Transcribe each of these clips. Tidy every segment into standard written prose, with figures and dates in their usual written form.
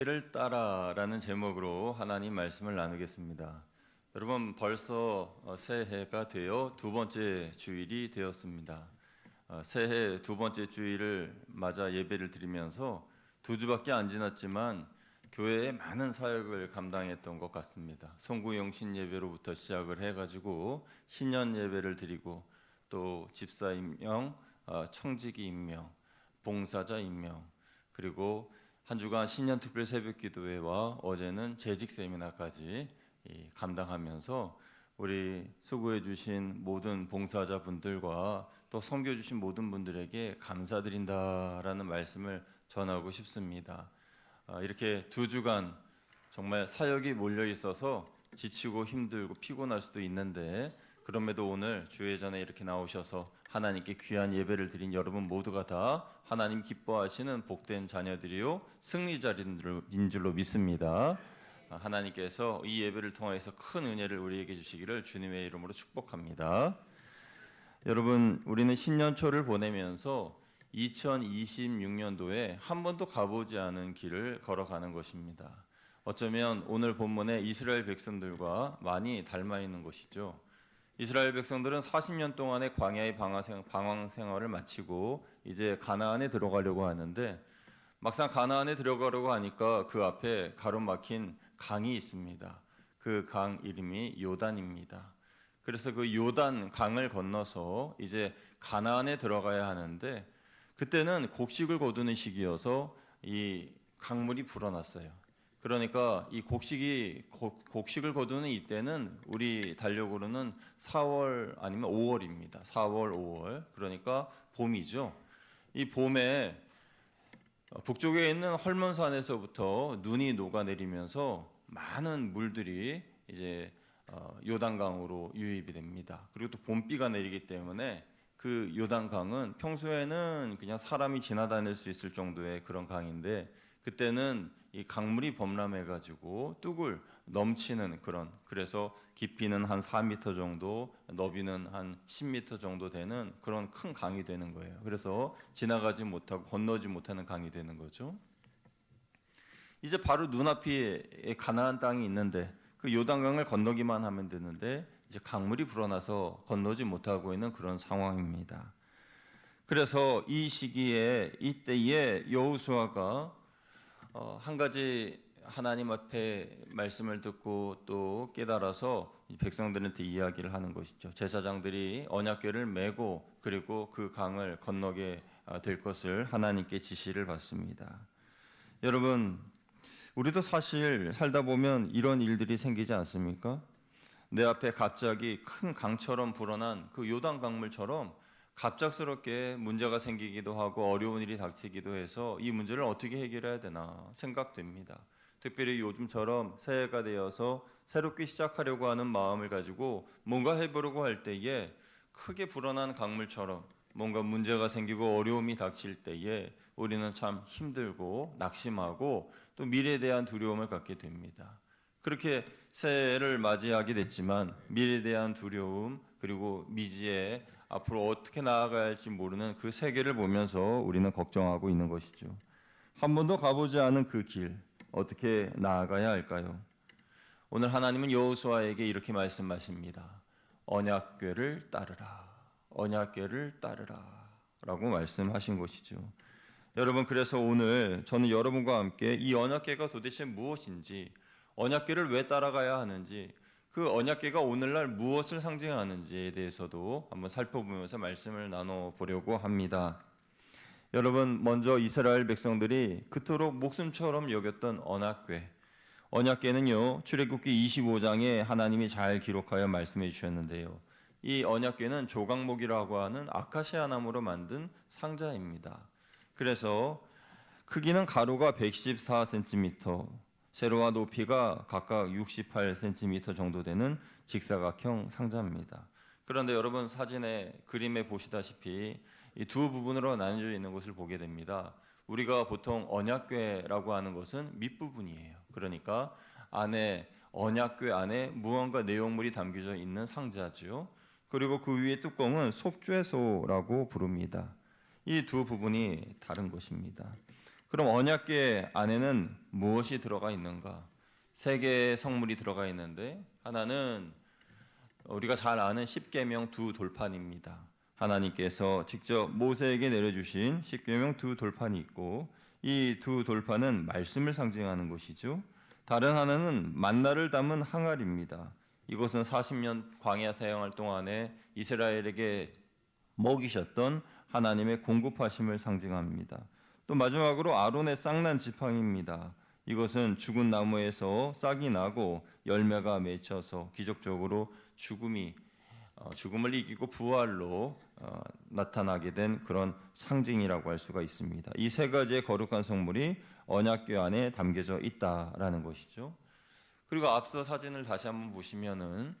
를 따라라는 제목으로 하나님 말씀을 나누겠습니다. 여러분 벌써 새해가 되어 두 번째 주일이 되었습니다. 새해 두 번째 주일을 맞아 예배를 드리면서 두 주밖에 안 지났지만 교회에 많은 사역을 감당했던 것 같습니다. 송구영신 예배로부터 시작을 해가지고 신년 예배를 드리고 또 집사 임명, 청지기 임명, 봉사자 임명, 그리고 한 주간 신년특별 새벽기도회와 어제는 재직 세미나까지 감당하면서 우리 수고해 주신 모든 봉사자분들과 또 섬겨 주신 모든 분들에게 감사드린다라는 말씀을 전하고 싶습니다. 이렇게 두 주간 정말 사역이 몰려 있어서 지치고 힘들고 피곤할 수도 있는데 그럼에도 오늘 주회 전에 이렇게 나오셔서 하나님께 귀한 예배를 드린 여러분 모두가 다 하나님 기뻐하시는 복된 자녀들이요 승리자인 줄로 믿습니다. 하나님께서 이 예배를 통해서 큰 은혜를 우리에게 주시기를 주님의 이름으로 축복합니다. 여러분, 우리는 신년초를 보내면서 2026년도에 한 번도 가보지 않은 길을 걸어가는 것입니다. 어쩌면 오늘 본문에 이스라엘 백성들과 많이 닮아 있는 것이죠. 이스라엘 백성들은 40년 동안의 광야의 방황 생활을 마치고 이제 가나안에 들어가려고 하는데 막상 가나안에 들어가려고 하니까 그 앞에 가로막힌 강이 있습니다. 그 강 이름이 요단입니다. 그래서 그 요단 강을 건너서 이제 가나안에 들어가야 하는데 그때는 곡식을 거두는 시기여서 이 강물이 불어났어요. 그러니까 이 곡식을 거두는 이때는 우리 달력으로는 4월 아니면 5월입니다. 4월, 5월. 그러니까 봄이죠. 이 봄에 북쪽에 있는 헐몬산에서부터 눈이 녹아내리면서 많은 물들이 이제 요단강으로 유입이 됩니다. 그리고 또 봄비가 내리기 때문에 그 요단강은 평소에는 그냥 사람이 지나다닐 수 있을 정도의 그런 강인데 그때는 이 강물이 범람해가지고 뚝을 넘치는 그런, 그래서 깊이는 한 4m 정도, 너비는 한 10m 정도 되는 그런 큰 강이 되는 거예요. 그래서 지나가지 못하고 건너지 못하는 강이 되는 거죠. 이제 바로 눈앞에 가나안 땅이 있는데 그 요단강을 건너기만 하면 되는데 이제 강물이 불어나서 건너지 못하고 있는 그런 상황입니다. 그래서 이 시기에 이때에 여호수아가 한 가지 하나님 앞에 말씀을 듣고 또 깨달아서 백성들한테 이야기를 하는 것이죠. 제사장들이 언약궤를 메고 그리고 그 강을 건너게 될 것을 하나님께 지시를 받습니다. 여러분, 우리도 사실 살다 보면 이런 일들이 생기지 않습니까? 내 앞에 갑자기 큰 강처럼 불어난 그 요단 강물처럼 갑작스럽게 문제가 생기기도 하고 어려운 일이 닥치기도 해서 이 문제를 어떻게 해결해야 되나 생각됩니다. 특별히 요즘처럼 새해가 되어서 새롭게 시작하려고 하는 마음을 가지고 뭔가 해보려고 할 때에 크게 불어난 강물처럼 뭔가 문제가 생기고 어려움이 닥칠 때에 우리는 참 힘들고 낙심하고 또 미래에 대한 두려움을 갖게 됩니다. 그렇게 새해를 맞이하게 됐지만 미래에 대한 두려움 그리고 미지에 앞으로 어떻게 나아가야 할지 모르는 그 세계를 보면서 우리는 걱정하고 있는 것이죠. 한 번도 가보지 않은 그 길 어떻게 나아가야 할까요? 오늘 하나님은 여호수아에게 이렇게 말씀하십니다. 언약궤를 따르라. 언약궤를 따르라. 라고 말씀하신 것이죠. 여러분, 그래서 오늘 저는 여러분과 함께 이 언약궤가 도대체 무엇인지, 언약궤를 왜 따라가야 하는지, 그 언약궤가 오늘날 무엇을 상징하는지에 대해서도 한번 살펴보면서 말씀을 나눠보려고 합니다. 여러분, 먼저 이스라엘 백성들이 그토록 목숨처럼 여겼던 언약궤, 언약궤는요, 출애굽기 25장에 하나님이 잘 기록하여 말씀해 주셨는데요. 이 언약궤는 조각목이라고 하는 아카시아 나무로 만든 상자입니다. 그래서 크기는 가로가 114cm, 세로와 높이가 각각 68cm 정도 되는 직사각형 상자입니다. 그런데 여러분 사진에 그림에 보시다시피 이 두 부분으로 나뉘어져 있는 것을 보게 됩니다. 우리가 보통 언약궤라고 하는 것은 밑부분이에요. 그러니까 안에 언약궤 안에 무언가 내용물이 담겨져 있는 상자죠. 그리고 그 위에 뚜껑은 속죄소라고 부릅니다. 이 두 부분이 다른 것입니다. 그럼 언약궤 안에는 무엇이 들어가 있는가? 세 개의 성물이 들어가 있는데 하나는 우리가 잘 아는 십계명 두 돌판입니다. 하나님께서 직접 모세에게 내려주신 십계명 두 돌판이 있고 이 두 돌판은 말씀을 상징하는 것이죠. 다른 하나는 만나를 담은 항아리입니다. 이것은 40년 광야 사용할 동안에 이스라엘에게 먹이셨던 하나님의 공급하심을 상징합니다. 또 마지막으로 아론의 쌍난 지팡이입니다. 이것은 죽은 나무에서 싹이 나고 열매가 맺혀서 기적적으로 죽음을 이기고 부활로 나타나게 된 그런 상징이라고 할 수가 있습니다. 이 세 가지의 거룩한 성물이 언약궤 안에 담겨져 있다라는 것이죠. 그리고 앞서 사진을 다시 한번 보시면은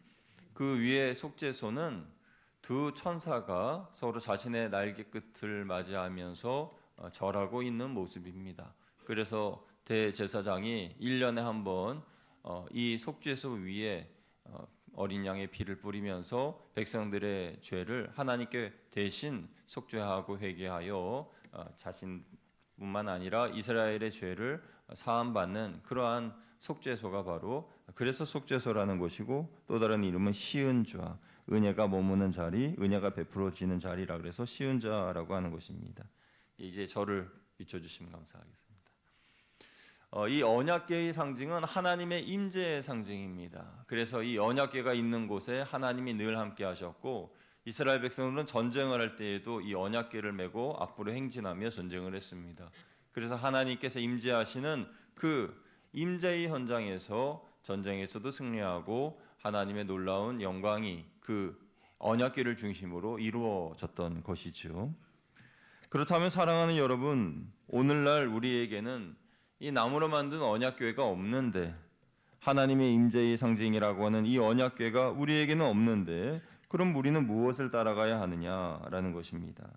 그 위에 속죄소는 두 천사가 서로 자신의 날개 끝을 맞이하면서 절하고 있는 모습입니다. 그래서 대제사장이 1년에 한 번 이 속죄소 위에 어린 양의 피를 뿌리면서 백성들의 죄를 하나님께 대신 속죄하고 회개하여 자신뿐만 아니라 이스라엘의 죄를 사함받는 그러한 속죄소가 바로 그래서 속죄소라는 것이고 또 다른 이름은 시은좌, 은혜가 머무는 자리, 은혜가 베풀어지는 자리라 그래서 시은좌라고 하는 것입니다. 이제 저를 비춰주시면 감사하겠습니다. 이 언약궤의 상징은 하나님의 임재의 상징입니다. 그래서 이 언약궤가 있는 곳에 하나님이 늘 함께 하셨고 이스라엘 백성들은 전쟁을 할 때에도 이 언약궤를 메고 앞으로 행진하며 전쟁을 했습니다. 그래서 하나님께서 임재하시는 그 임재의 현장에서 전쟁에서도 승리하고 하나님의 놀라운 영광이 그 언약궤를 중심으로 이루어졌던 것이죠. 그렇다면 사랑하는 여러분, 오늘날 우리에게는 이 나무로 만든 언약궤가 없는데 하나님의 임재의 상징이라고 하는 이 언약궤가 우리에게는 없는데 그럼 우리는 무엇을 따라가야 하느냐라는 것입니다.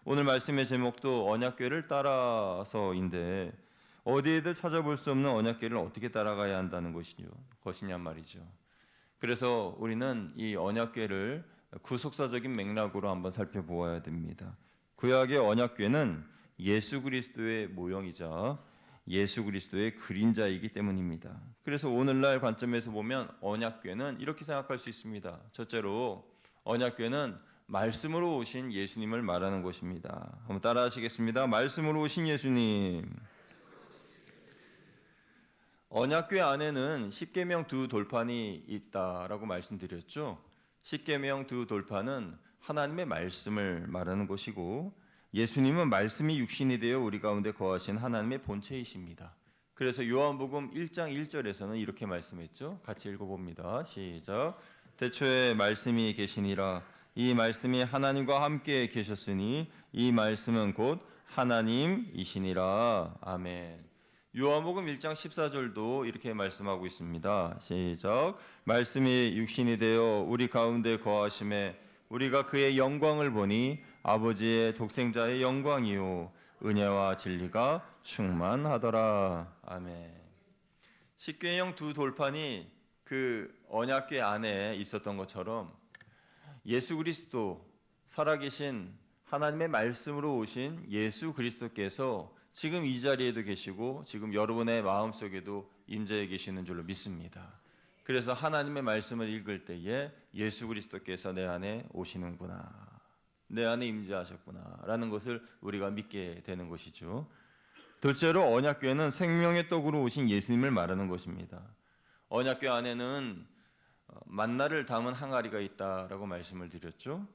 오늘 말씀의 제목도 언약궤를 따라서인데 어디에도 찾아볼 수 없는 언약궤를 어떻게 따라가야 한다는 것이냐 말이죠. 그래서 우리는 이 언약궤를 구속사적인 맥락으로 한번 살펴보아야 됩니다. 구약의 언약궤는 예수 그리스도의 모형이자 예수 그리스도의 그림자이기 때문입니다. 그래서 오늘날 관점에서 보면 언약궤는 이렇게 생각할 수 있습니다. 첫째로 언약궤는 말씀으로 오신 예수님을 말하는 것입니다. 한번 따라하시겠습니다. 말씀으로 오신 예수님. 언약궤 안에는 십계명 두 돌판이 있다라고 말씀드렸죠. 십계명 두 돌판은 하나님의 말씀을 말하는 것이고 예수님은 말씀이 육신이 되어 우리 가운데 거하신 하나님의 본체이십니다. 그래서 요한복음 1장 1절에서는 이렇게 말씀했죠. 같이 읽어봅니다. 시작. 태초에 말씀이 계시니라. 이 말씀이 하나님과 함께 계셨으니 이 말씀은 곧 하나님이시니라. 아멘. 요한복음 1장 14절도 이렇게 말씀하고 있습니다. 시작. 말씀이 육신이 되어 우리 가운데 거하심에 우리가 그의 영광을 보니 아버지의 독생자의 영광이요 은혜와 진리가 충만하더라. 아멘. 십계명 두 돌판이 그 언약궤 안에 있었던 것처럼 예수 그리스도 살아계신 하나님의 말씀으로 오신 예수 그리스도께서 지금 이 자리에도 계시고 지금 여러분의 마음속에도 임재해 계시는 줄로 믿습니다. 그래서 하나님의 말씀을 읽을 때에 예수 그리스도께서 내 안에 오시는구나, 내 안에 임재하셨구나 라는 것을 우리가 믿게 되는 것이죠. 둘째로 언약궤는 생명의 떡으로 오신 예수님을 말하는 것입니다. 언약궤 안에는 만나를 담은 항아리가 있다라고 말씀을 드렸죠.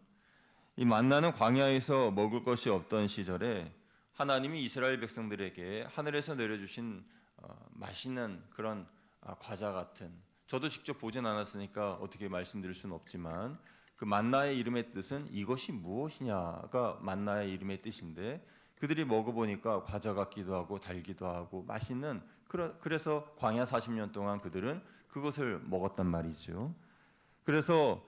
이 만나는 광야에서 먹을 것이 없던 시절에 하나님이 이스라엘 백성들에게 하늘에서 내려주신 맛있는 그런 과자 같은, 저도 직접 보진 않았으니까 어떻게 말씀드릴 수는 없지만 그 만나의 이름의 뜻은 이것이 무엇이냐가 만나의 이름의 뜻인데 그들이 먹어보니까 과자 같기도 하고 달기도 하고 맛있는, 그래서 광야 40년 동안 그들은 그것을 먹었단 말이죠. 그래서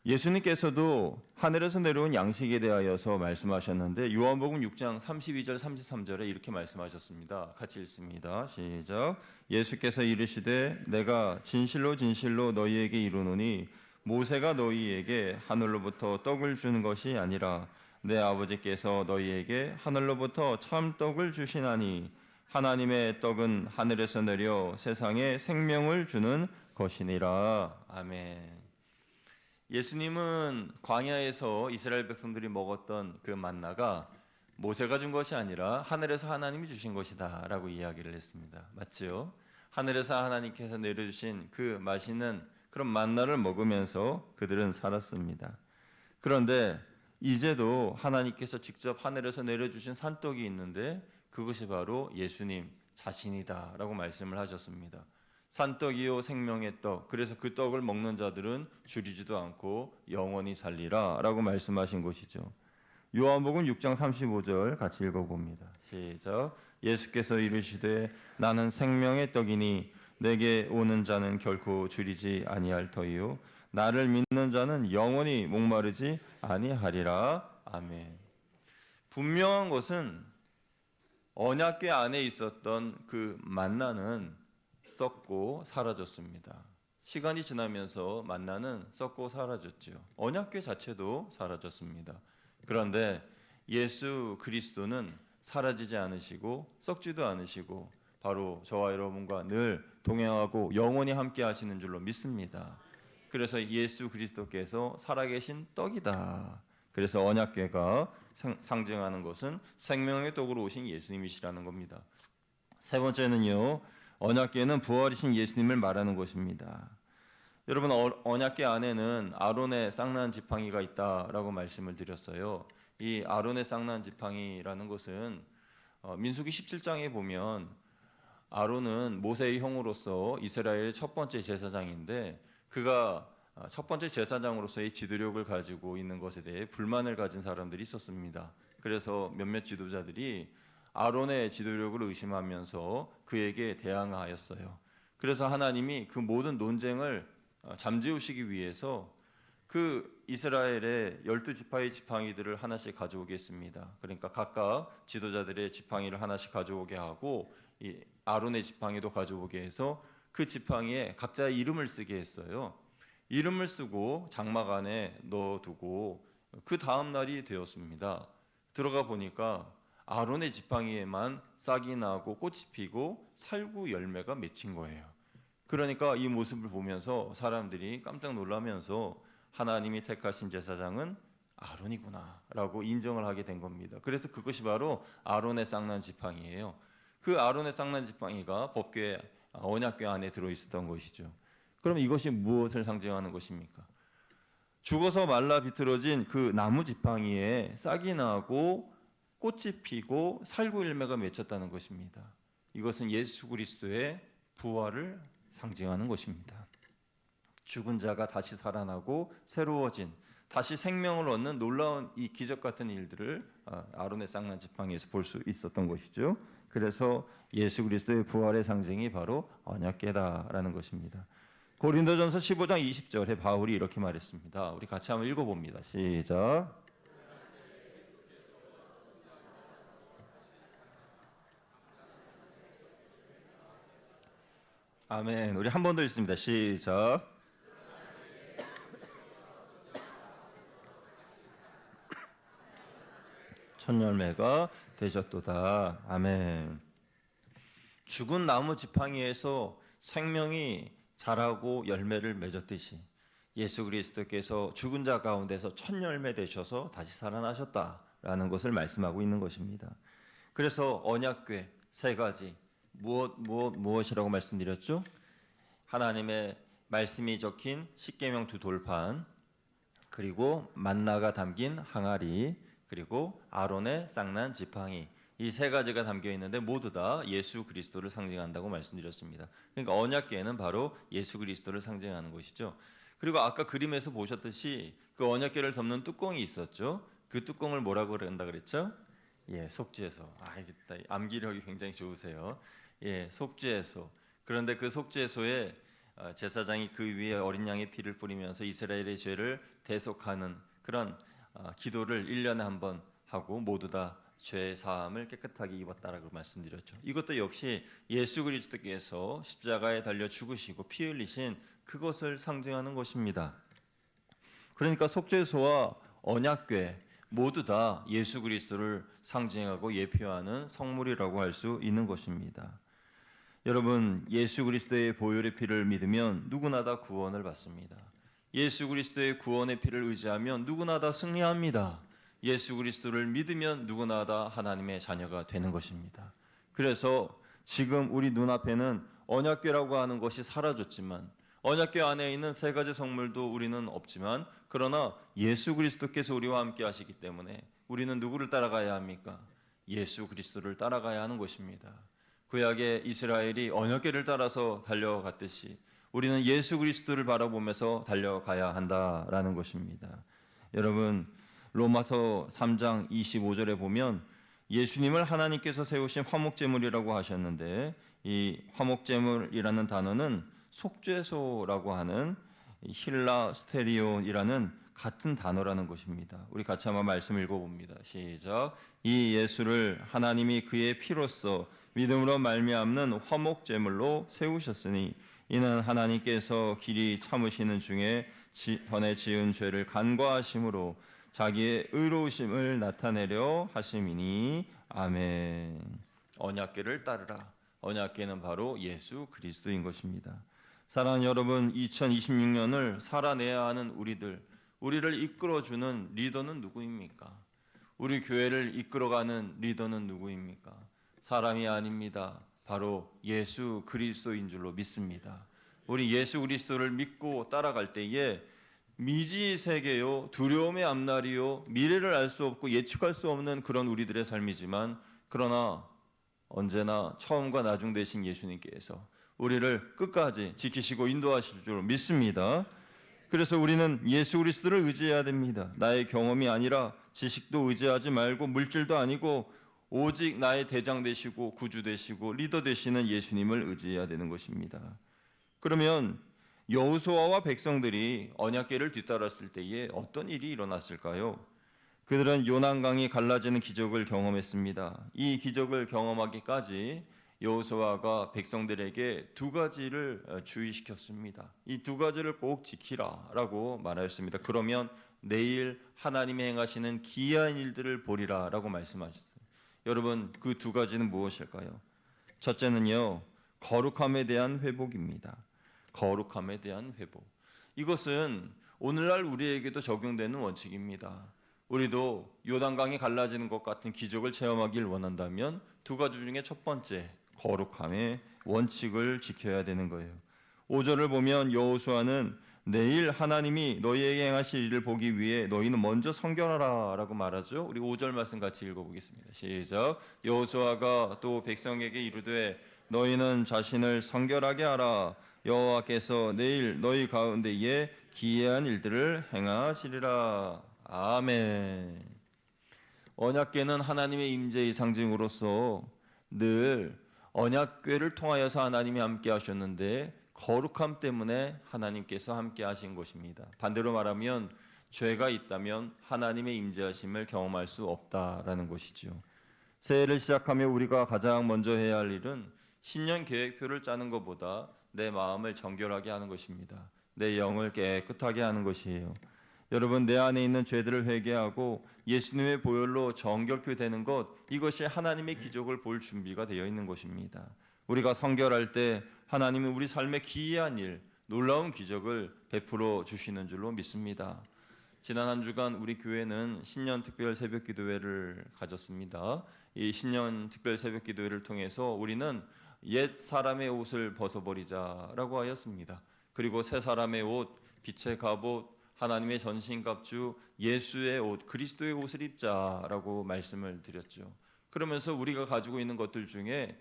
예수님께서도 하늘에서 내려온 양식에 대하여서 말씀하셨는데 요한복음 6장 32절 33절에 이렇게 말씀하셨습니다. 같이 읽습니다. 시작. 예수께서 이르시되 내가 진실로 진실로 너희에게 이르노니 모세가 너희에게 하늘로부터 떡을 주는 것이 아니라 내 아버지께서 너희에게 하늘로부터 참떡을 주시나니 하나님의 떡은 하늘에서 내려 세상에 생명을 주는 것이니라. 아멘. 예수님은 광야에서 이스라엘 백성들이 먹었던 그 만나가 모세가 준 것이 아니라 하늘에서 하나님이 주신 것이다 라고 이야기를 했습니다. 맞지요? 하늘에서 하나님께서 내려주신 그 맛있는 그런 만나를 먹으면서 그들은 살았습니다. 그런데 이제도 하나님께서 직접 하늘에서 내려주신 산떡이 있는데 그것이 바로 예수님 자신이다 라고 말씀을 하셨습니다. 산떡이요 생명의 떡, 그래서 그 떡을 먹는 자들은 줄이지도 않고 영원히 살리라 라고 말씀하신 것이죠. 요한복음 6장 35절 같이 읽어봅니다. 시작. 예수께서 이르시되 나는 생명의 떡이니 내게 오는 자는 결코 줄이지 아니할 터이요 나를 믿는 자는 영원히 목마르지 아니하리라. 아멘. 분명한 것은 언약궤 안에 있었던 그 만나는 썩고 사라졌습니다. 시간이 지나면서 만나는 썩고 사라졌죠. 언약궤 자체도 사라졌습니다. 그런데 예수 그리스도는 사라지지 않으시고 썩지도 않으시고 바로 저와 여러분과 늘 동행하고 영원히 함께 하시는 줄로 믿습니다. 그래서 예수 그리스도께서 살아계신 떡이다. 그래서 언약궤가 상징하는 것은 생명의 떡으로 오신 예수님이시라는 겁니다. 세 번째는요, 언약궤는 부활이신 예수님을 말하는 것입니다. 여러분, 언약궤 안에는 아론의 쌍난 지팡이가 있다라고 말씀을 드렸어요. 이 아론의 쌍난 지팡이라는 것은 민수기 17장에 보면 아론은 모세의 형으로서 이스라엘의 첫 번째 제사장인데 그가 첫 번째 제사장으로서의 지도력을 가지고 있는 것에 대해 불만을 가진 사람들이 있었습니다. 그래서 몇몇 지도자들이 아론의 지도력을 의심하면서 그에게 대항하였어요. 그래서 하나님이 그 모든 논쟁을 잠재우시기 위해서 그 이스라엘의 12지파의 지팡이들을 하나씩 가져오겠습니다. 그러니까 각각 지도자들의 지팡이를 하나씩 가져오게 하고 이 아론의 지팡이도 가져오게 해서 그 지팡이에 각자의 이름을 쓰게 했어요. 이름을 쓰고 장막 안에 넣어두고 그 다음 날이 되었습니다. 들어가 보니까 아론의 지팡이에만 싹이 나고 꽃이 피고 살구 열매가 맺힌 거예요. 그러니까 이 모습을 보면서 사람들이 깜짝 놀라면서 하나님이 택하신 제사장은 아론이구나 라고 인정을 하게 된 겁니다. 그래서 그것이 바로 아론의 쌍난 지팡이예요. 그 아론의 쌍난 지팡이가 법궤 언약궤 안에 들어있었던 것이죠. 그럼 이것이 무엇을 상징하는 것입니까? 죽어서 말라 비틀어진 그 나무 지팡이에 싹이 나고 꽃이 피고 살구 열매가 맺혔다는 것입니다. 이것은 예수 그리스도의 부활을 상징하는 것입니다. 죽은 자가 다시 살아나고 새로워진 다시 생명을 얻는 놀라운 이 기적 같은 일들을 아론의 쌍난 지팡이에서 볼 수 있었던 것이죠. 그래서 예수 그리스도의 부활의 상징이 바로 언약궤다라는 것입니다. 고린도전서 15장 20절에 바울이 이렇게 말했습니다. 우리 같이 한번 읽어봅니다. 시작. 아멘. 우리 한 번 더 읽습니다. 시작. 첫 열매가 되셨도다. 아멘. 죽은 나무 지팡이에서 생명이 자라고 열매를 맺었듯이 예수 그리스도께서 죽은 자 가운데서 첫 열매 되셔서 다시 살아나셨다라는 것을 말씀하고 있는 것입니다. 그래서 언약궤 세 가지 무엇이라고 말씀드렸죠? 하나님의 말씀이 적힌 십계명 두 돌판, 그리고 만나가 담긴 항아리, 그리고 아론의 쌍난 지팡이, 이 세 가지가 담겨 있는데 모두 다 예수 그리스도를 상징한다고 말씀드렸습니다. 그러니까 언약궤는 바로 예수 그리스도를 상징하는 것이죠. 그리고 아까 그림에서 보셨듯이 그 언약궤를 덮는 뚜껑이 있었죠. 그 뚜껑을 뭐라고 그런다 그랬죠? 예, 속죄소. 알겠다. 암기력이 굉장히 좋으세요. 예, 속죄소. 그런데 그 속죄소에 제사장이 그 위에 어린 양의 피를 뿌리면서 이스라엘의 죄를 대속하는 그런 기도를 1년에 한 번 하고 모두 다 죄 사함을 깨끗하게 입었다라고 말씀드렸죠. 이것도 역시 예수 그리스도께서 십자가에 달려 죽으시고 피 흘리신 그것을 상징하는 것입니다. 그러니까 속죄소와 언약궤 모두 다 예수 그리스도를 상징하고 예표하는 성물이라고 할 수 있는 것입니다. 여러분, 예수 그리스도의 보혈의 피를 믿으면 누구나 다 구원을 받습니다. 예수 그리스도의 구원의 피를 의지하면 누구나 다 승리합니다. 예수 그리스도를 믿으면 누구나 다 하나님의 자녀가 되는 것입니다. 그래서 지금 우리 눈앞에는 언약궤라고 하는 것이 사라졌지만, 언약궤 안에 있는 세 가지 성물도 우리는 없지만, 그러나 예수 그리스도께서 우리와 함께 하시기 때문에 우리는 누구를 따라가야 합니까? 예수 그리스도를 따라가야 하는 것입니다. 구약의 이스라엘이 언약궤를 따라서 달려갔듯이 우리는 예수 그리스도를 바라보면서 달려가야 한다라는 것입니다. 여러분, 로마서 3장 25절에 보면 예수님을 하나님께서 세우신 화목제물이라고 하셨는데, 이 화목제물이라는 단어는 속죄소라고 하는 힐라 스테리온이라는 같은 단어라는 것입니다. 우리 같이 한번 말씀 읽어봅니다. 시작. 이 예수를 하나님이 그의 피로써 믿음으로 말미암는 화목제물로 세우셨으니 이는 하나님께서 길이 참으시는 중에 전에 지은 죄를 간과하심으로 자기의 의로우심을 나타내려 하심이니. 아멘. 언약궤를 따르라. 언약궤는 바로 예수 그리스도인 것입니다. 사랑하는 여러분, 2026년을 살아내야 하는 우리를 이끌어주는 리더는 누구입니까? 우리 교회를 이끌어가는 리더는 누구입니까? 사람이 아닙니다. 바로 예수 그리스도인 줄로 믿습니다. 우리 예수 그리스도를 믿고 따라갈 때에 미지의 세계요, 두려움의 앞날이요, 미래를 알 수 없고 예측할 수 없는 그런 우리들의 삶이지만, 그러나 언제나 처음과 나중 되신 예수님께서 우리를 끝까지 지키시고 인도하실 줄 믿습니다. 그래서 우리는 예수 그리스도를 의지해야 됩니다. 나의 경험이 아니라, 지식도 의지하지 말고, 물질도 아니고 오직 나의 대장 되시고 구주 되시고 리더 되시는 예수님을 의지해야 되는 것입니다. 그러면 여호수아와 백성들이 언약궤를 뒤따랐을 때에 어떤 일이 일어났을까요? 그들은 요난강이 갈라지는 기적을 경험했습니다. 이 기적을 경험하기까지 여호수아가 백성들에게 두 가지를 주의시켰습니다. 이 두 가지를 꼭 지키라라고 말하였습니다. 그러면 내일 하나님이 행하시는 기이한 일들을 보리라라고 말씀하셨어요. 여러분, 그 두 가지는 무엇일까요? 첫째는요, 거룩함에 대한 회복입니다. 거룩함에 대한 회복. 이것은 오늘날 우리에게도 적용되는 원칙입니다. 우리도 요단강이 갈라지는 것 같은 기적을 체험하길 원한다면 두 가지 중에 첫 번째, 거룩함의 원칙을 지켜야 되는 거예요. 5절을 보면 여호수아는 내일 하나님이 너희에게 행하실 일을 보기 위해 너희는 먼저 성결하라 라고 말하죠. 우리 5절 말씀 같이 읽어보겠습니다. 시작. 여호수아가 또 백성에게 이르되 너희는 자신을 성결하게 하라. 여호와께서 내일 너희 가운데에 기이한 일들을 행하시리라. 아멘. 언약궤는 하나님의 임재의 상징으로서 늘 언약궤를 통하여서 하나님이 함께 하셨는데, 거룩함 때문에 하나님께서 함께 하신 것입니다. 반대로 말하면 죄가 있다면 하나님의 임재하심을 경험할 수 없다라는 것이죠. 새해를 시작하며 우리가 가장 먼저 해야 할 일은 신년 계획표를 짜는 것보다 내 마음을 정결하게 하는 것입니다. 내 영을 깨끗하게 하는 것이에요. 여러분, 내 안에 있는 죄들을 회개하고 예수님의 보혈로 정결케 되는 것, 이것이 하나님의 기적을 볼 준비가 되어 있는 것입니다. 우리가 성결할 때 하나님은 우리 삶의 기이한 일, 놀라운 기적을 베풀어 주시는 줄로 믿습니다. 지난 한 주간 우리 교회는 신년 특별 새벽 기도회를 가졌습니다. 이 신년 특별 새벽 기도회를 통해서 우리는 옛 사람의 옷을 벗어버리자라고 하였습니다. 그리고 새 사람의 옷, 빛의 갑옷, 하나님의 전신갑주, 예수의 옷, 그리스도의 옷을 입자라고 말씀을 드렸죠. 그러면서 우리가 가지고 있는 것들 중에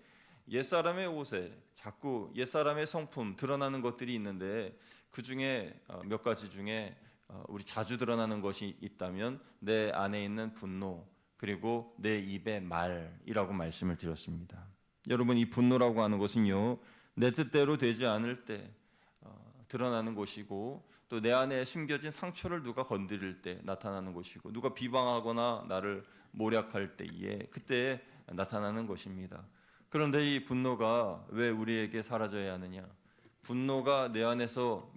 옛사람의 옷에 자꾸 옛사람의 성품 드러나는 것들이 있는데, 그 중에 몇 가지 중에 우리 자주 드러나는 것이 있다면 내 안에 있는 분노, 그리고 내 입의 말이라고 말씀을 드렸습니다. 여러분, 이 분노라고 하는 것은요, 내 뜻대로 되지 않을 때 드러나는 것이고, 또 내 안에 숨겨진 상처를 누가 건드릴 때 나타나는 것이고, 누가 비방하거나 나를 모략할 때에 그때 나타나는 것입니다. 그런데 이 분노가 왜 우리에게 사라져야 하느냐? 분노가 내 안에서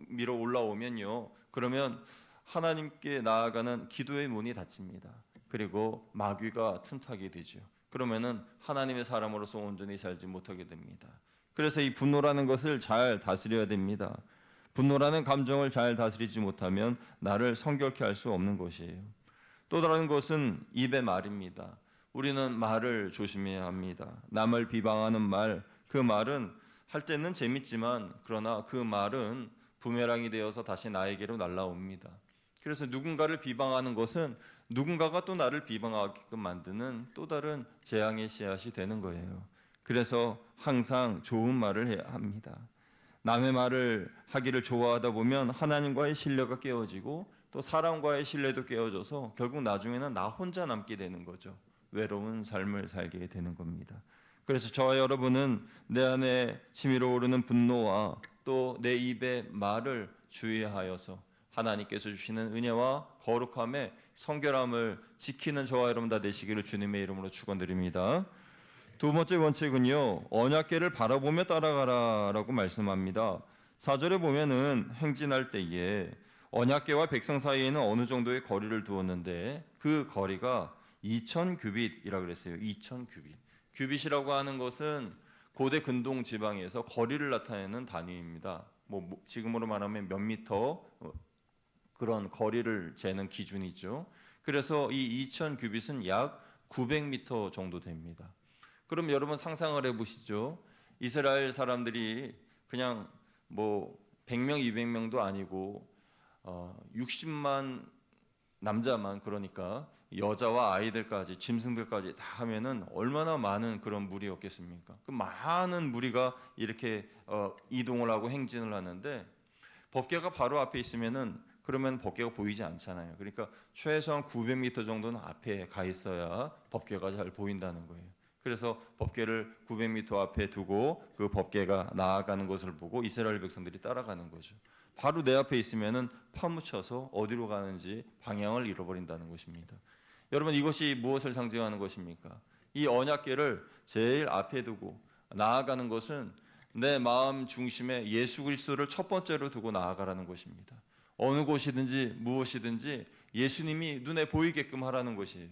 밀어 올라오면요, 그러면 하나님께 나아가는 기도의 문이 닫힙니다. 그리고 마귀가 틈타게 되죠. 그러면은 하나님의 사람으로서 온전히 살지 못하게 됩니다. 그래서 이 분노라는 것을 잘 다스려야 됩니다. 분노라는 감정을 잘 다스리지 못하면 나를 성결케 할 수 없는 것이에요. 또 다른 것은 입의 말입니다. 우리는 말을 조심해야 합니다. 남을 비방하는 말, 그 말은 할 때는 재밌지만 그러나 그 말은 부메랑이 되어서 다시 나에게로 날아옵니다. 그래서 누군가를 비방하는 것은 누군가가 또 나를 비방하게끔 만드는 또 다른 재앙의 씨앗이 되는 거예요. 그래서 항상 좋은 말을 해야 합니다. 남의 말을 하기를 좋아하다 보면 하나님과의 신뢰가 깨어지고 또 사람과의 신뢰도 깨어져서 결국 나중에는 나 혼자 남게 되는 거죠. 외로운 삶을 살게 되는 겁니다. 그래서 저와 여러분은 내 안에 치밀어 오르는 분노와 또 내 입의 말을 주의하여서 하나님께서 주시는 은혜와 거룩함의 성결함을 지키는 저와 여러분 다 되시기를 주님의 이름으로 축원드립니다. 두 번째 원칙은요, 언약궤를 바라보며 따라가라라고 말씀합니다. 4절에 보면은 행진할 때에 언약궤와 백성 사이에는 어느 정도의 거리를 두었는데 그 거리가 2000규빗이라 그랬어요. 2000규빗. 규빗이라고 하는 것은 고대 근동 지방에서 거리를 나타내는 단위입니다. 지금으로 말하면 몇 미터 그런 거리를 재는 기준이죠. 그래서 이 2000규빗은 약 900m 정도 됩니다. 그럼 여러분 상상을 해보시죠. 이스라엘 사람들이 그냥 100명, 200명도 아니고 60만 남자만, 그러니까 여자와 아이들까지 짐승들까지 다 하면은 얼마나 많은 그런 무리였겠습니까? 그 많은 무리가 이렇게 이동을 하고 행진을 하는데 법궤가 바로 앞에 있으면은 그러면 법궤가 보이지 않잖아요. 그러니까 최소한 900m 정도는 앞에 가 있어야 법궤가 잘 보인다는 거예요. 그래서 법궤를 900m 앞에 두고 그 법궤가 나아가는 것을 보고 이스라엘 백성들이 따라가는 거죠. 바로 내 앞에 있으면은 파묻혀서 어디로 가는지 방향을 잃어버린다는 것입니다. 여러분, 이것이 무엇을 상징하는 것입니까? 이 언약궤를 제일 앞에 두고 나아가는 것은 내 마음 중심에 예수 그리스도를 첫 번째로 두고 나아가라는 것입니다. 어느 곳이든지 무엇이든지 예수님이 눈에 보이게끔 하라는 것이에요.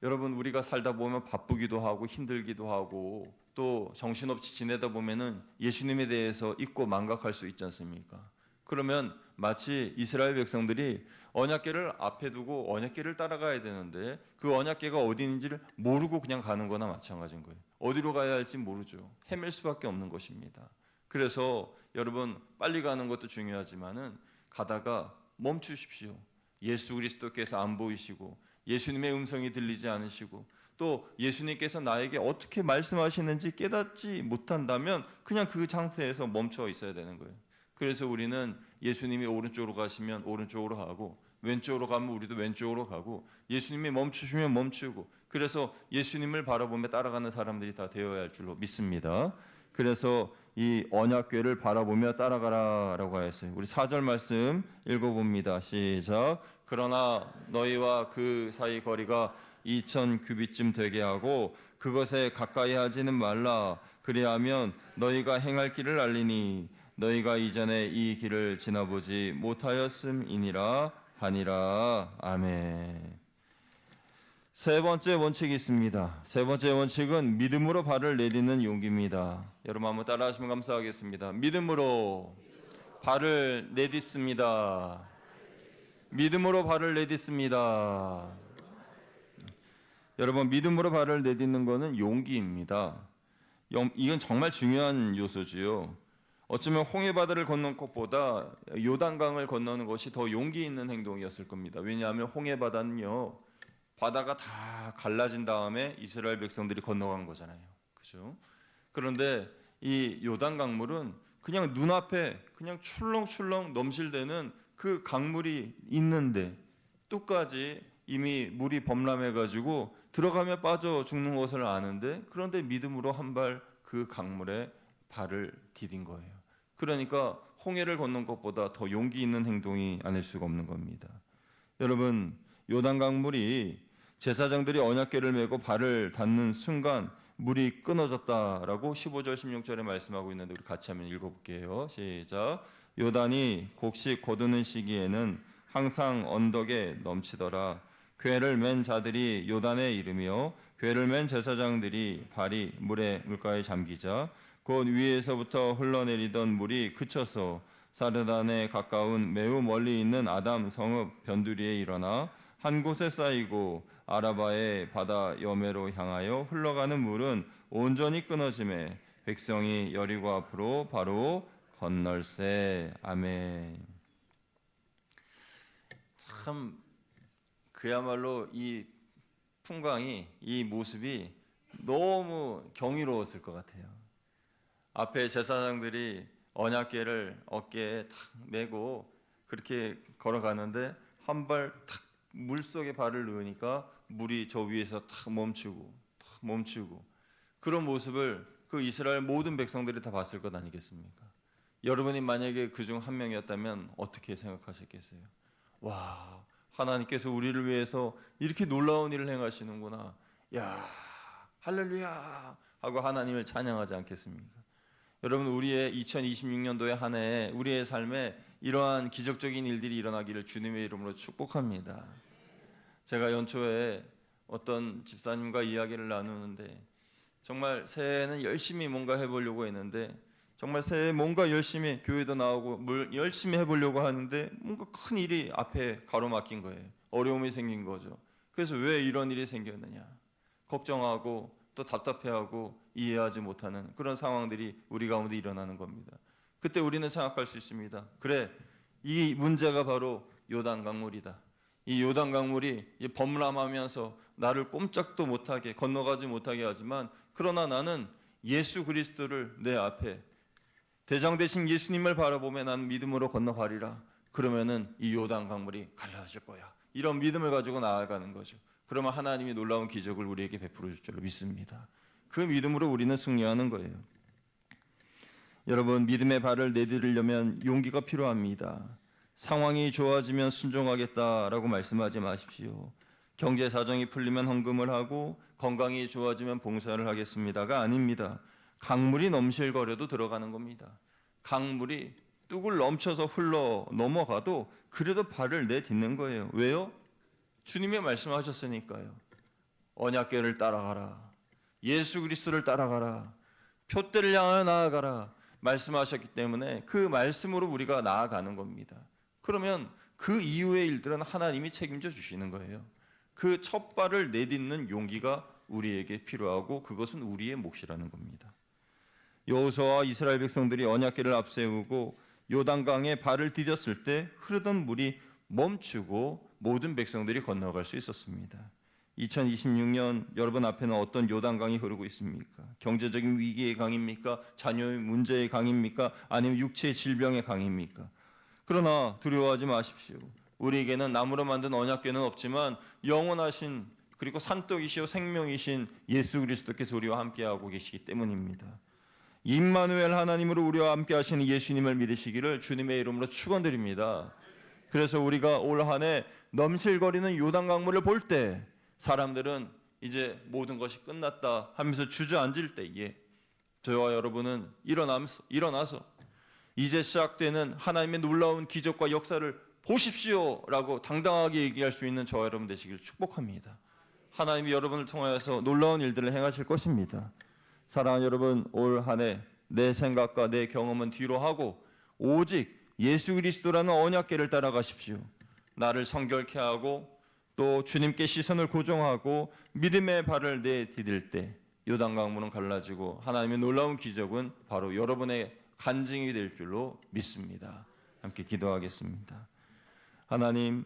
여러분, 우리가 살다 보면 바쁘기도 하고 힘들기도 하고 또 정신없이 지내다 보면은 예수님에 대해서 잊고 망각할 수 있지 않습니까? 그러면 마치 이스라엘 백성들이 언약궤를 앞에 두고 언약궤를 따라가야 되는데 그 언약궤가 어디 있는지를 모르고 그냥 가는 거나 마찬가지인 거예요. 어디로 가야 할지 모르죠. 헤맬 수밖에 없는 것입니다. 그래서 여러분, 빨리 가는 것도 중요하지만은 가다가 멈추십시오. 예수 그리스도께서 안 보이시고 예수님의 음성이 들리지 않으시고 또 예수님께서 나에게 어떻게 말씀하시는지 깨닫지 못한다면 그냥 그 상태에서 멈춰 있어야 되는 거예요. 그래서 우리는 예수님이 오른쪽으로 가시면 오른쪽으로 가고 왼쪽으로 가면 우리도 왼쪽으로 가고 예수님이 멈추시면 멈추고, 그래서 예수님을 바라보며 따라가는 사람들이 다 되어야 할 줄로 믿습니다. 그래서 이 언약궤를 바라보며 따라가라라고 하였어요. 우리 4절 말씀 읽어봅니다. 시작. 그러나 너희와 그 사이 거리가 2000규빗쯤 되게 하고 그것에 가까이 하지는 말라. 그리하면 너희가 행할 길을 알리니 너희가 이전에 이 길을 지나보지 못하였음이니라 하니라. 아멘. 세 번째 원칙이 있습니다. 세 번째 원칙은 믿음으로 발을 내딛는 용기입니다. 여러분 한번 따라하시면 감사하겠습니다. 믿음으로 발을 내딛습니다. 믿음으로 발을 내딛습니다. 여러분, 믿음으로 발을 내딛는 것은 용기입니다. 이건 정말 중요한 요소지요. 어쩌면 홍해바다를 건넌 것보다 요단강을 건너는 것이 더 용기 있는 행동이었을 겁니다. 왜냐하면 홍해바다는요, 바다가 다 갈라진 다음에 이스라엘 백성들이 건너간 거잖아요. 그죠? 그런데 이 요단 강물은 그냥 눈앞에 그냥 출렁출렁 넘실대는 그 강물이 있는데 뚝까지 이미 물이 범람해 가지고 들어가면 빠져 죽는 것을 아는데, 그런데 믿음으로 한 발 그 강물에 발을 디딘 거예요. 그러니까 홍해를 건넌 것보다 더 용기 있는 행동이 아닐 수가 없는 겁니다. 여러분, 요단 강물이 제사장들이 언약궤를 메고 발을 닿는 순간 물이 끊어졌다라고 15절 16절에 말씀하고 있는데 우리 같이 한번 읽어볼게요. 시작. 요단이 곡식 거두는 시기에는 항상 언덕에 넘치더라. 궤를 맨 자들이 요단에 이르며 궤를 맨 제사장들이 발이 물가에 잠기자 곧 위에서부터 흘러내리던 물이 그쳐서 사르단에 가까운 매우 멀리 있는 아담 성읍 변두리에 일어나 한 곳에 쌓이고 아라바의 바다 여매로 향하여 흘러가는 물은 온전히 끊어지매 백성이 여리고 앞으로 바로 건널세. 아멘. 참 그야말로 이 풍광이, 이 모습이 너무 경이로웠을 것 같아요. 앞에 제사장들이 언약궤를 어깨에 탁 메고 그렇게 걸어가는데 한 발 탁 물속에 발을 넣으니까 물이 저 위에서 탁 멈추고 그런 모습을 그 이스라엘 모든 백성들이 다 봤을 것 아니겠습니까? 여러분이 만약에 그중 한 명이었다면 어떻게 생각하셨겠어요? 와, 하나님께서 우리를 위해서 이렇게 놀라운 일을 행하시는구나. 야, 할렐루야 하고 하나님을 찬양하지 않겠습니까? 여러분, 우리의 2026년도의 한 해에 우리의 삶에 이러한 기적적인 일들이 일어나기를 주님의 이름으로 축복합니다. 제가 연초에 어떤 집사님과 이야기를 나누는데 정말 새해에는 열심히 뭔가 해보려고 했는데 정말 새해 뭔가 열심히 교회도 나오고 뭘 열심히 해보려고 하는데 뭔가 큰 일이 앞에 가로막힌 거예요. 어려움이 생긴 거죠. 그래서 왜 이런 일이 생겼느냐 걱정하고 또 답답해하고 이해하지 못하는 그런 상황들이 우리 가운데 일어나는 겁니다. 그때 우리는 생각할 수 있습니다. 그래, 이 문제가 바로 요단 강물이다. 이 요단 강물이 범람하면서 나를 꼼짝도 못하게 건너가지 못하게 하지만 그러나 나는 예수 그리스도를 내 앞에 대장 되신 예수님을 바라보며 난 믿음으로 건너가리라. 그러면은 이 요단 강물이 갈라질 거야. 이런 믿음을 가지고 나아가는 거죠. 그러면 하나님이 놀라운 기적을 우리에게 베풀어 줄 줄로 믿습니다. 그 믿음으로 우리는 승리하는 거예요. 여러분, 믿음의 발을 내디디려면 용기가 필요합니다. 상황이 좋아지면 순종하겠다라고 말씀하지 마십시오. 경제 사정이 풀리면 헌금을 하고 건강이 좋아지면 봉사를 하겠습니다가 아닙니다. 강물이 넘실거려도 들어가는 겁니다. 강물이 뚝을 넘쳐서 흘러 넘어가도 그래도 발을 내딛는 거예요. 왜요? 주님이 말씀하셨으니까요. 언약궤를 따라가라. 예수 그리스도를 따라가라. 표대를 향하여 나아가라. 말씀하셨기 때문에 그 말씀으로 우리가 나아가는 겁니다. 그러면 그 이후의 일들은 하나님이 책임져 주시는 거예요. 그 첫 발을 내딛는 용기가 우리에게 필요하고 그것은 우리의 몫이라는 겁니다. 여호수아와 이스라엘 백성들이 언약궤를 앞세우고 요단강에 발을 디뎠을 때 흐르던 물이 멈추고 모든 백성들이 건너갈 수 있었습니다. 2026년 여러분 앞에는 어떤 요단강이 흐르고 있습니까? 경제적인 위기의 강입니까? 자녀의 문제의 강입니까? 아니면 육체의 질병의 강입니까? 그러나 두려워하지 마십시오. 우리에게는 나무로 만든 언약궤는 없지만 영원하신 그리고 산떡이시오 생명이신 예수 그리스도께서 우리와 함께하고 계시기 때문입니다. 임마누엘 하나님으로 우리와 함께 하시는 예수님을 믿으시기를 주님의 이름으로 축원드립니다. 그래서 우리가 올 한 해 넘실거리는 요단 강물을 볼 때 사람들은 이제 모든 것이 끝났다 하면서 주저앉을 때에 저와 여러분은 일어나서 이제 시작되는 하나님의 놀라운 기적과 역사를 보십시오라고 당당하게 얘기할 수 있는 저와 여러분 되시길 축복합니다. 하나님이 여러분을 통하여서 놀라운 일들을 행하실 것입니다. 사랑하는 여러분, 올 한 해 내 생각과 내 경험은 뒤로 하고 오직 예수 그리스도라는 언약궤를 따라가십시오. 나를 성결케 하고 또 주님께 시선을 고정하고 믿음의 발을 내디딜 때 요단 강물은 갈라지고 하나님의 놀라운 기적은 바로 여러분의 간증이 될 줄로 믿습니다. 함께 기도하겠습니다. 하나님,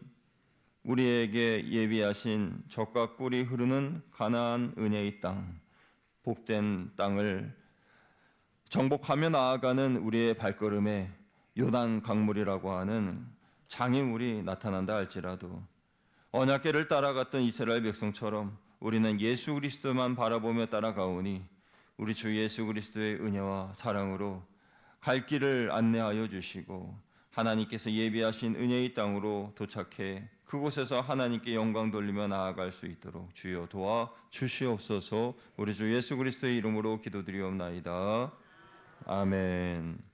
우리에게 예비하신 젖과 꿀이 흐르는 가나안 은혜의 땅, 복된 땅을 정복하며 나아가는 우리의 발걸음에 요단 강물이라고 하는 장애물이 나타난다 할지라도 언약궤를 따라갔던 이스라엘 백성처럼 우리는 예수 그리스도만 바라보며 따라가오니 우리 주 예수 그리스도의 은혜와 사랑으로 갈 길을 안내하여 주시고 하나님께서 예비하신 은혜의 땅으로 도착해 그곳에서 하나님께 영광 돌리며 나아갈 수 있도록 주여 도와 주시옵소서. 우리 주 예수 그리스도의 이름으로 기도드리옵나이다. 아멘.